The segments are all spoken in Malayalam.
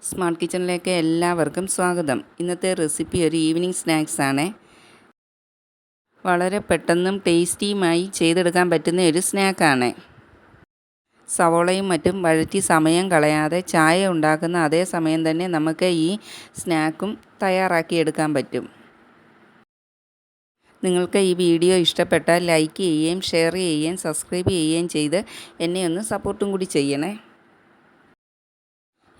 സ്മാർട്ട് കിച്ചണിലേക്ക് എല്ലാവർക്കും സ്വാഗതം. ഇന്നത്തെ റെസിപ്പി ഒരു ഈവനിങ് സ്നാക്സ് ആണ്. വളരെ പെട്ടെന്നും ടേസ്റ്റിയുമായി ചെയ്തെടുക്കാൻ പറ്റുന്ന ഒരു സ്നാക്കാണ്. സവോളയും മറ്റും വഴറ്റി സമയം കളയാതെ ചായ ഉണ്ടാക്കുന്ന അതേ സമയം തന്നെ നമുക്ക് ഈ സ്നാക്കും തയ്യാറാക്കിയെടുക്കാൻ പറ്റും. നിങ്ങൾക്ക് ഈ വീഡിയോ ഇഷ്ടപ്പെട്ടാൽ ലൈക്ക് ചെയ്യുകയും ഷെയർ ചെയ്യുകയും സബ്സ്ക്രൈബ് ചെയ്യുകയും ചെയ്ത് എന്നെ ഒന്ന് സപ്പോർട്ടും കൂടി ചെയ്യണേ.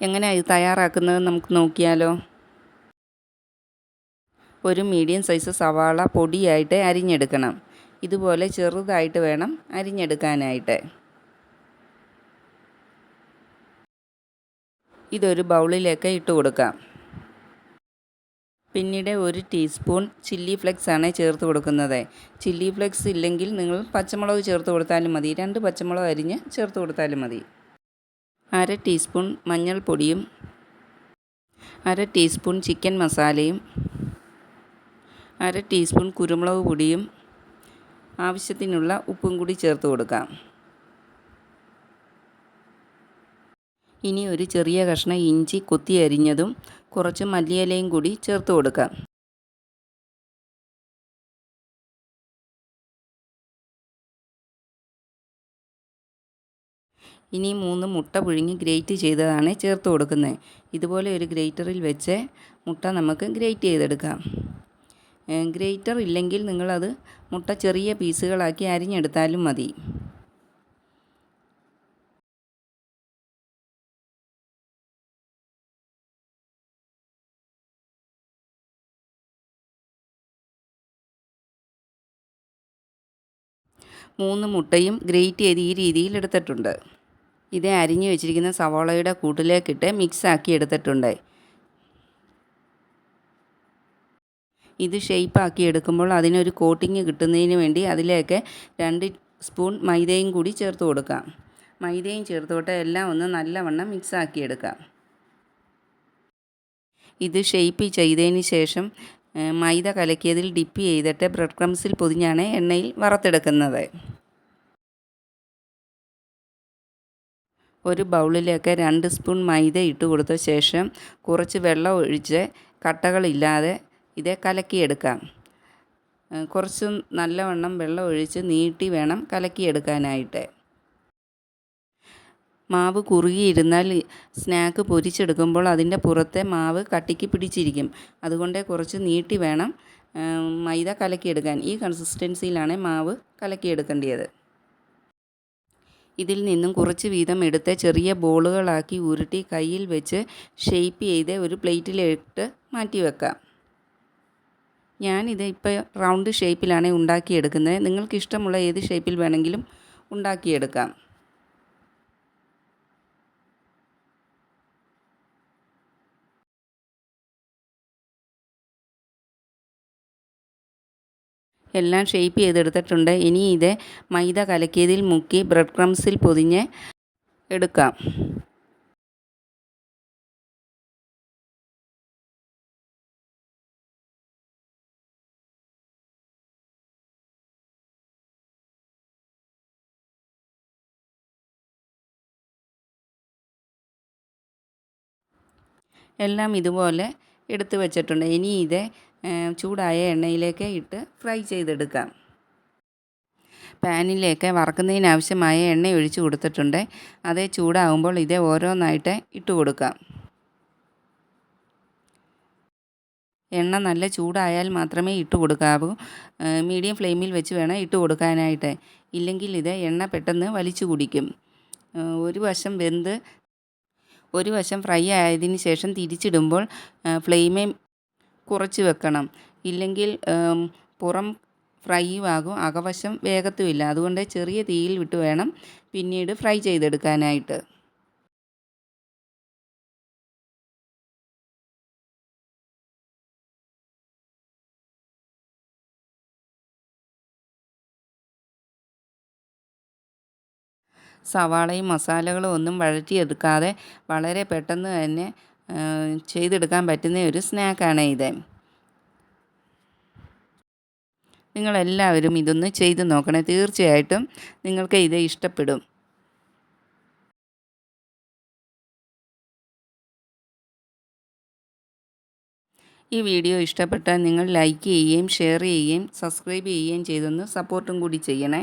എങ്ങനെയാണ് ഇത് തയ്യാറാക്കുന്നത് നമുക്ക് നോക്കിയാലോ. ഒരു മീഡിയം സൈസ് സവാള പൊടിയായിട്ട് അരിഞ്ഞെടുക്കണം. ഇതുപോലെ ചെറുതായിട്ട് വേണം അരിഞ്ഞെടുക്കാനായിട്ട്. ഇതൊരു ബൗളിലേക്ക് ഇട്ട് കൊടുക്കാം. പിന്നീട് 1 ടീസ്പൂൺ ചില്ലി ഫ്ലെക്സ് ആണ് ചേർത്ത് കൊടുക്കുന്നത്. ചില്ലി ഫ്ലെക്സ് ഇല്ലെങ്കിൽ നിങ്ങൾ പച്ചമുളക് ചേർത്ത് കൊടുത്താലും മതി. 2 പച്ചമുളക് അരിഞ്ഞ് ചേർത്ത് കൊടുത്താലും മതി. 1/2 ടീസ്പൂൺ മഞ്ഞൾപ്പൊടിയും 1/2 ടീസ്പൂൺ ചിക്കൻ മസാലയും 1/2 ടീസ്പൂൺ കുരുമുളക് പൊടിയും ആവശ്യത്തിനുള്ള ഉപ്പും കൂടി ചേർത്ത് കൊടുക്കാം. ഇനി ഒരു ചെറിയ കഷ്ണം ഇഞ്ചി കൊത്തി അരിഞ്ഞതും കുറച്ച് മല്ലിയിലയും കൂടി ചേർത്ത് കൊടുക്കാം. ഇനി 3 മുട്ട പുഴുങ്ങി ഗ്രേറ്റ് ചെയ്തതാണ് ചേർത്ത് കൊടുക്കുന്നത്. ഇതുപോലെ ഒരു ഗ്രേറ്ററിൽ വെച്ച് മുട്ട നമുക്ക് ഗ്രേറ്റ് ചെയ്തെടുക്കാം. ഗ്രേറ്റർ ഇല്ലെങ്കിൽ നിങ്ങളത് മുട്ട ചെറിയ പീസുകളാക്കി അരിഞ്ഞെടുത്താലും മതി. മൂന്ന് മുട്ടയും ഗ്രേറ്റ് ചെയ്ത് ഈ രീതിയിൽ എടുത്തിട്ടുണ്ട്. ഇത് അരിഞ്ഞു വെച്ചിരിക്കുന്ന സവാളയുടെ കൂട്ടിലേക്കിട്ട് മിക്സാക്കി എടുത്തിട്ടുണ്ട്. ഇത് ഷേപ്പാക്കി എടുക്കുമ്പോൾ അതിനൊരു കോട്ടിങ് കിട്ടുന്നതിന് വേണ്ടി അതിലേക്ക് 2 സ്പൂൺ മൈദയും കൂടി ചേർത്ത് കൊടുക്കാം. മൈദയും ചേർത്തോട്ട് എല്ലാം ഒന്ന് നല്ലവണ്ണം മിക്സാക്കി എടുക്കാം. ഇത് ഷേപ്പ് ചെയ്തതിന് ശേഷം മൈദ കലക്കിയതിൽ ഡിപ്പ് ചെയ്തിട്ട് ബ്രെഡ് ക്രംസിൽ പൊതിഞ്ഞാണ് എണ്ണയിൽ വറുത്തെടുക്കുന്നത്. ഒരു ബൗളിലേക്ക് 2 സ്പൂൺ മൈദ ഇട്ട് കൊടുത്ത ശേഷം കുറച്ച് വെള്ളം ഒഴിച്ച് കട്ടകളില്ലാതെ ഇത് കലക്കിയെടുക്കാം. കുറച്ച് നല്ലവണ്ണം വെള്ളം ഒഴിച്ച് നീട്ടി വേണം കലക്കിയെടുക്കാനായിട്ട്. മാവ് കുറുകിയിരുന്നാൽ സ്നാക്ക് പൊരിച്ചെടുക്കുമ്പോൾ അതിൻ്റെ പുറത്തെ മാവ് കട്ടിക്ക് പിടിച്ചിരിക്കും. അതുകൊണ്ട് കുറച്ച് നീട്ടി വേണം മൈദ കലക്കിയെടുക്കാൻ. ഈ കൺസിസ്റ്റൻസിയിലാണ് മാവ് കലക്കിയെടുക്കേണ്ടത്. ഇതിൽ നിന്നും കുറച്ച് വീതം എടുത്ത് ചെറിയ ബോളുകളാക്കി ഉരുട്ടി കയ്യിൽ വെച്ച് ഷേപ്പ് ചെയ്ത് ഒരു പ്ലേറ്റിലിട്ട് മാറ്റി വെക്കാം. ഞാനിത് ഇപ്പോൾ റൗണ്ട് ഷേപ്പിലാണ് ഉണ്ടാക്കിയെടുക്കുന്നത്. നിങ്ങൾക്ക് ഇഷ്ടമുള്ള ഏത് ഷേപ്പിൽ വേണമെങ്കിലും ഉണ്ടാക്കിയെടുക്കാം. എല്ലാം ഷേപ്പ് ചെയ്തെടുത്തിട്ടുണ്ട്. ഇനി ഇത് മൈദ കലക്കിയതിൽ മുക്കി ബ്രെഡ് ക്രംസിൽ പൊതിഞ്ഞ് എടുക്കാം. എല്ലാം ഇതുപോലെ എടുത്ത് വെച്ചിട്ടുണ്ട്. ഇനി ഇത് ചൂടായ എണ്ണയിലേക്ക് ഇട്ട് ഫ്രൈ ചെയ്തെടുക്കാം. പാനിലേക്ക് വറക്കുന്നതിനാവശ്യമായ എണ്ണ ഒഴിച്ച് കൊടുത്തിട്ടുണ്ട്. അത് ചൂടാകുമ്പോൾ ഇത് ഓരോന്നായിട്ട് ഇട്ട് കൊടുക്കാം. എണ്ണ നല്ല ചൂടായാൽ മാത്രമേ ഇട്ട് കൊടുക്കാവൂ. മീഡിയം ഫ്ലെയിമിൽ വെച്ച് വേണം ഇട്ട് കൊടുക്കാനായിട്ട്. ഇല്ലെങ്കിൽ ഇത് എണ്ണ പെട്ടെന്ന് വലിച്ചു കുടിക്കും. ഒരു വശം ഫ്രൈ ആയതിന് ശേഷം തിരിച്ചിടുമ്പോൾ ഫ്ലെയിമ് കുറച്ച് വെക്കണം. ഇല്ലെങ്കിൽ പുറം ഫ്രൈയും ആകും, അകവശം വേഗത്തുമില്ല. അതുകൊണ്ട് ചെറിയ തീയിൽ വിട്ട് വേണം പിന്നീട് ഫ്രൈ ചെയ്തെടുക്കാനായിട്ട്. സവാളയും മസാലകളും ഒന്നും വഴറ്റിയെടുക്കാതെ വളരെ പെട്ടെന്ന് തന്നെ ചെയ്തെടുക്കാൻ പറ്റുന്ന ഒരു സ്നാക്കാണ് ഇത്. നിങ്ങളെല്ലാവരും ഇതൊന്ന് ചെയ്ത് നോക്കണേ. തീർച്ചയായിട്ടും നിങ്ങൾക്ക് ഇത് ഇഷ്ടപ്പെടും. ഈ വീഡിയോ ഇഷ്ടപ്പെട്ടാൽ നിങ്ങൾ ലൈക്ക് ചെയ്യുകയും ഷെയർ ചെയ്യുകയും സബ്സ്ക്രൈബ് ചെയ്യുകയും ചെയ്തൊന്ന് സപ്പോർട്ടും കൂടി ചെയ്യണേ.